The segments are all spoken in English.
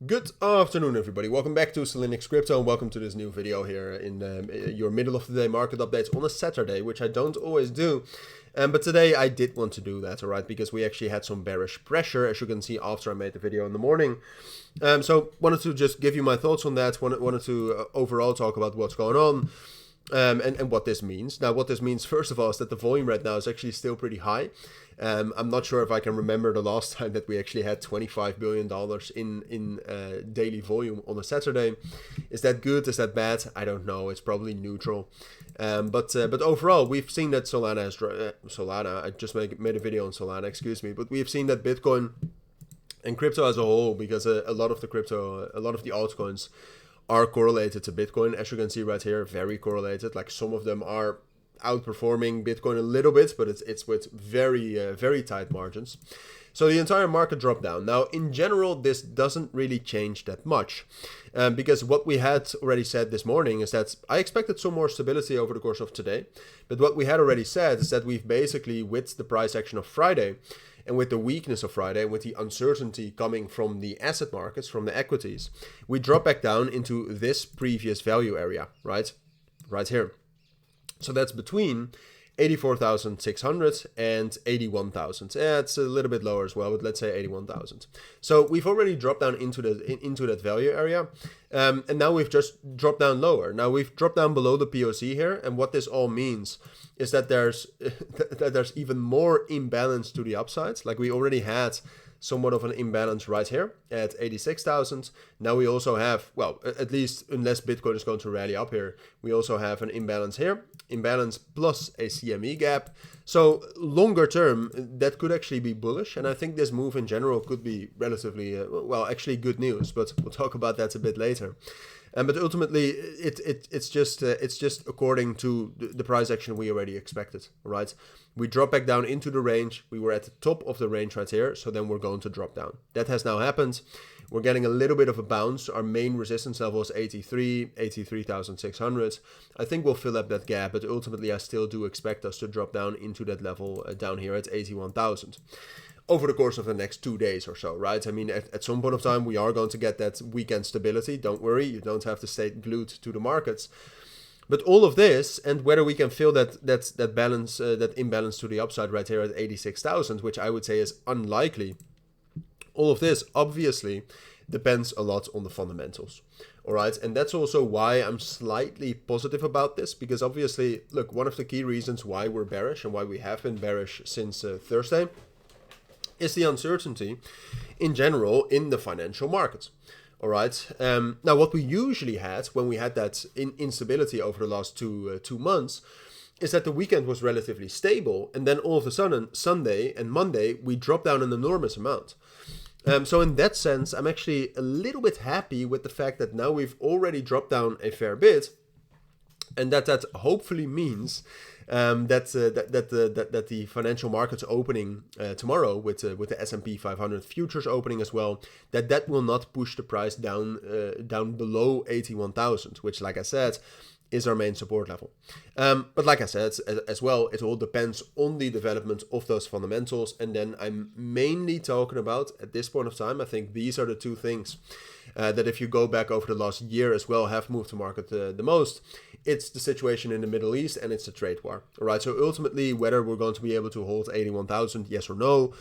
Good afternoon, everybody. Welcome back to Cilinix Crypto and welcome to this new video here in your middle of the day market updates on a Saturday, which I don't always do. But today I did want to do that, alright, because we actually had some bearish pressure, as you can see after I made the video in the morning. So wanted to just give you my thoughts on that, wanted to overall talk about what's going on. And what this means. Now, what this means, first of all, is that the volume right now is actually still pretty high. I'm not sure if I can remember the last time that we actually had $25 billion in daily volume on a Saturday. Is that good? Is that bad? I don't know. It's probably neutral. But overall, we've seen that Solana has... Solana, I just made a video on Solana, excuse me. But we've seen that Bitcoin and crypto as a whole, because a lot of the altcoins are correlated to Bitcoin, as you can see right here, very correlated. Like some of them are outperforming Bitcoin a little bit, but it's with very tight margins. So the entire market dropped down. Now, in general, this doesn't really change that much, because what we had already said this morning is that I expected some more stability over the course of today. But what we had already said is that we've basically, with the price action of Friday, and with the weakness of Friday, and with the uncertainty coming from the asset markets, from the equities, we drop back down into this previous value area, right here. So that's between 84,600 and 81,000. Yeah, it's a little bit lower as well, but let's say 81,000. So we've already dropped down into that value area, and now we've just dropped down lower. Now we've dropped down below the POC here, and what this all means is that there's even more imbalance to the upside. Like we already had somewhat of an imbalance right here at 86,000. Now we also have, well, at least unless Bitcoin is going to rally up here, we also have an imbalance here, imbalance plus a CME gap. So longer term, that could actually be bullish. And I think this move in general could be relatively, well, actually good news, but we'll talk about that a bit later. But ultimately, it's just according to the price action we already expected, right? We drop back down into the range. We were at the top of the range right here, so then we're going to drop down. That has now happened. We're getting a little bit of a bounce. Our main resistance level is 83,600. I think we'll fill up that gap, but ultimately I still do expect us to drop down into that level down here at 81,000. Over the course of the next 2 days or so, right? I mean, at some point of time, we are going to get that weekend stability. Don't worry, you don't have to stay glued to the markets. But all of this, and whether we can fill that imbalance to the upside right here at 86,000, which I would say is unlikely, all of this obviously depends a lot on the fundamentals. All right, and that's also why I'm slightly positive about this, because obviously, look, one of the key reasons why we're bearish and why we have been bearish since Thursday is the uncertainty in general in the financial markets. All right. Now, what we usually had when we had that instability over the last two months is that the weekend was relatively stable, and then all of a sudden, Sunday and Monday, we dropped down an enormous amount. So in that sense, I'm actually a little bit happy with the fact that now we've already dropped down a fair bit, and that hopefully means that the financial markets opening tomorrow with the S&P 500 futures opening as well, that will not push the price down below 81,000, which, like I said, is our main support level. But like I said, as well, it all depends on the development of those fundamentals. And then I'm mainly talking about, at this point of time, I think these are the two things that if you go back over the last year as well, have moved the market the most. It's the situation in the Middle East and it's the trade war. All right, so ultimately, whether we're going to be able to hold 81,000, yes or no,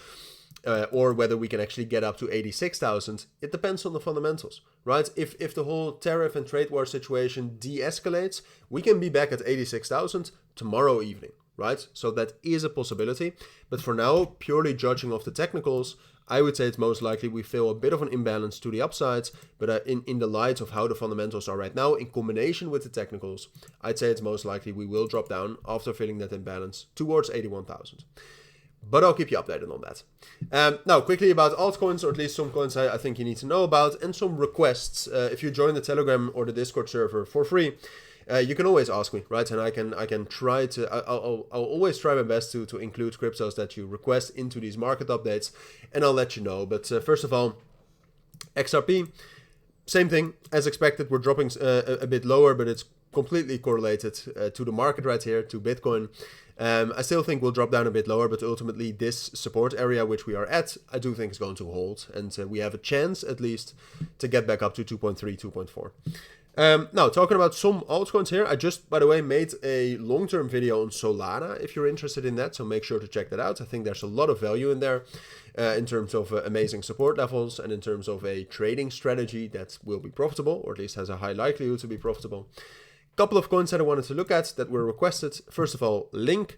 or whether we can actually get up to 86,000, it depends on the fundamentals, right? If the whole tariff and trade war situation de-escalates, we can be back at 86,000 tomorrow evening, right? So that is a possibility. But for now, purely judging off the technicals, I would say it's most likely we feel a bit of an imbalance to the upsides, but in the light of how the fundamentals are right now, in combination with the technicals, I'd say it's most likely we will drop down after filling that imbalance towards 81,000. But I'll keep you updated on that. Now, quickly about altcoins, or at least some coins I think you need to know about, and some requests. If you join the Telegram or the Discord server for free, you can always ask me, right? And I can try to, I'll always try my best to include cryptos that you request into these market updates, and I'll let you know. But first of all, XRP, same thing as expected. We're dropping a bit lower, but it's completely correlated to the market right here, to Bitcoin. I still think we'll drop down a bit lower, but ultimately this support area which we are at, I do think is going to hold, and we have a chance at least to get back up to 2.3, 2.4. Now, talking about some altcoins here, I just, by the way, made a long-term video on Solana if you're interested in that, so make sure to check that out. I think there's a lot of value in there in terms of amazing support levels and in terms of a trading strategy that will be profitable, or at least has a high likelihood to be profitable. Couple of coins that I wanted to look at that were requested. First of all, Link.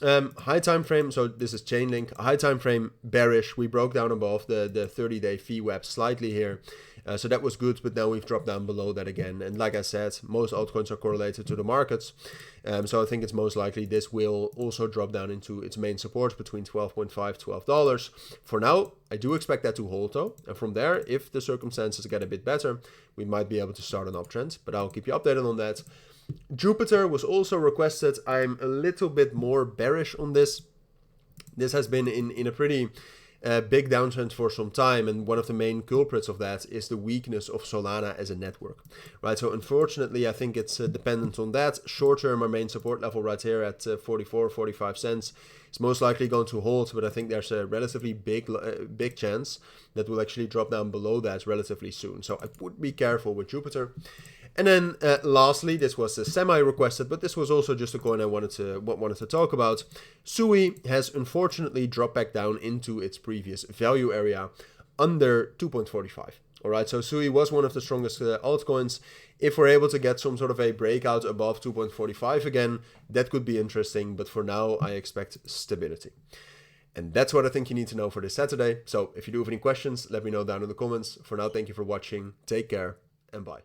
High time frame, so this is Chainlink. High time frame bearish. We broke down above the 30-day VWAP slightly here. So that was good, but now we've dropped down below that again. And like I said, most altcoins are correlated to the markets. So I think it's most likely this will also drop down into its main support between $12.5, $12. For now, I do expect that to hold though. And from there, if the circumstances get a bit better, we might be able to start an uptrend, but I'll keep you updated on that. Jupiter was also requested. I'm a little bit more bearish on this. This has been in a pretty big downtrend for some time, and one of the main culprits of that is the weakness of Solana as a network, right? So unfortunately, I think it's dependent on that. Short term, our main support level right here at 44, 45 cents is most likely going to hold, but I think there's a relatively big chance that will actually drop down below that relatively soon. So I would be careful with Jupiter. And then lastly, this was semi-requested, but this was also just a coin I wanted to talk about. Sui has unfortunately dropped back down into its previous value area under 2.45. All right, so Sui was one of the strongest altcoins. If we're able to get some sort of a breakout above 2.45 again, that could be interesting. But for now, I expect stability. And that's what I think you need to know for this Saturday. So if you do have any questions, let me know down in the comments. For now, thank you for watching. Take care and bye.